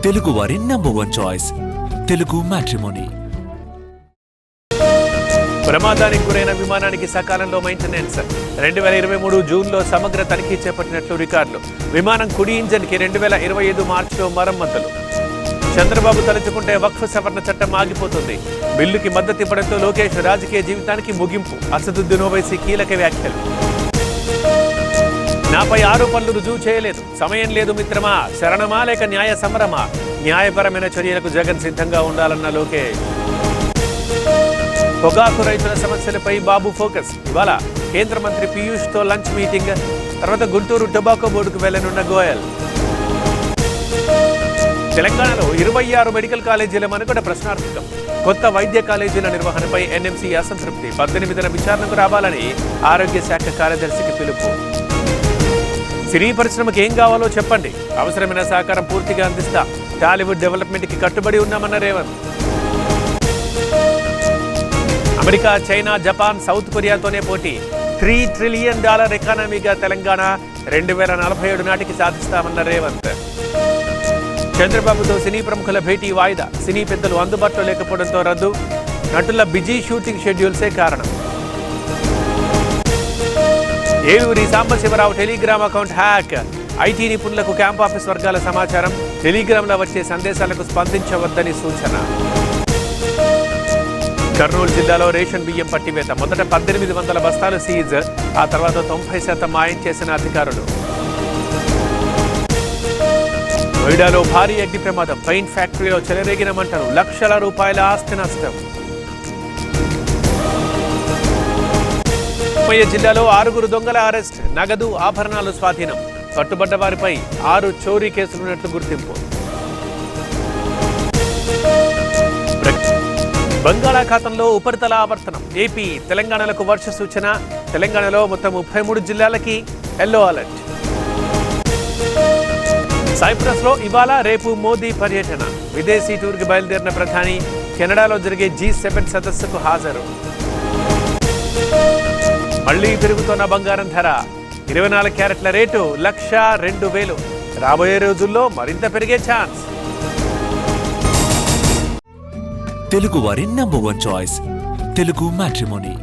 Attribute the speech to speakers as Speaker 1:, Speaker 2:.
Speaker 1: తెలుగు వారి #1 choice Telugu matrimony.
Speaker 2: ప్రమాదానికి గురైన విమానానికి సకాలంలో మెయింటెనెన్స్. 2023 జూన్లో సమగ్ర తనిఖీ చేపట్టినట్లు రికార్డులు. విమానం కుడి ఇంజన్కి 2025 మార్చిలో మరమ్మతులు. చంద్రబాబు తలుచుకుంటే వక్ఫ్ సవరణ చట్టం ఆగిపోతుంది. బిల్లుకి మద్దతు ఇవ్వడంతో లోకేష్ రాజకీయ జీవితానికి ముగింపు. అసదుద్దీన్ ఓవైసీ కీలక వ్యాఖ్యలు. నాపై ఆరోపణలు రుజువు చేయలేదు, సమయం లేదు మిత్రమా, శరణమా లేక న్యాయ సమరమా? న్యాయపరమైన చర్యలకు జగన్ సిద్ధంగా ఉండాలన్న లోకేష్. పొగాకు రైతుల సమస్యలపై బాబు ఫోకస్. ఇవాళ కేంద్ర మంత్రి పీయూష్తో లంచ్ మీటింగ్. తర్వాత గుంటూరు టొబాకో బోర్డుకు వెళ్లనున్న గోయల్. తెలంగాణలో 26 మెడికల్ కాలేజీల మనుగడ ప్రశ్నార్థకం. కొత్త వైద్య కాలేజీల నిర్వహణపై ఎన్ఎంసీ అసంతృప్తి. 18న విచారణకు రావాలని ఆరోగ్య శాఖ కార్యదర్శికి పిలుపు. సినీ పరిశ్రమకు ఏం కావాలో చెప్పండి, అవసరమైన సహకారం పూర్తిగా అందిస్తా. టాలీవుడ్ డెవలప్మెంట్కి కట్టుబడి ఉన్నామన్న Revanth. America, China, Japan, South కొరియాతోనే పోటీ. $3 ట్రిలియన్ ఎకానమీగా తెలంగాణ 2047 నాటికి సాధిస్తామన్న రేవంత్. చంద్రబాబుతో సినీ ప్రముఖుల భేటీ వాయిదా. సినీ పెద్దలు అందుబాటులో లేకపోవడంతో రద్దు. నటుల బిజీ షూటింగ్ షెడ్యూల్సే కారణం. Eluri Sambasivarao Telegram account hack. IT నిపుణులకు క్యాంప్ ఆఫీస్ వర్గాల సమాచారం. టెలిగ్రామ్లో వచ్చే సందేశాలకు స్పందించవద్దని సూచన. కర్నూలు జిల్లాలో రేషన్ బియ్యం పట్టివేత. మొదట 1800 బస్తాలు సీజ్, ఆ తర్వాత 90% మాయం చేసిన అధికారులు. నోయిడాలో భారీ అగ్ని ప్రమాదం. పెయింట్ ఫ్యాక్టరీలో చెలరేగిన మంటలు. లక్షల రూపాయల ఆస్తి నష్టం. ఉమ్మయ్య జిల్లాలో 6 దొంగల అరెస్ట్. నగదు, ఆభరణాలు స్వాధీనం. పట్టుబడ్డ వారిపై 6 చోరీ కేసులున్నట్లు గుర్తింపు. బంగాళాఖాతంలో ఉపరితల ఆవర్తనం. ఏపీ, తెలంగాణలకు వర్ష సూచన. తెలంగాణలో మొత్తం 33 జిల్లాలకి ఎల్లో అలర్ట్. సైప్రస్ లో ఇవాళ రేపు మోదీ పర్యటన. విదేశీ టూర్కి బయలుదేరిన ప్రధాని కెనడాలో జరిగే G7 సదస్సుకు హాజరు. మళ్లీ పెరుగుతున్న బంగారం ధర. 24 క్యారెట్ల రేటు 1,02,000. రాబోయే రోజుల్లో మరింత పెరిగే ఛాన్స్.
Speaker 1: తెలుగు వారి #1 చాయిస్ తెలుగు మ్యాట్రిమోనీ.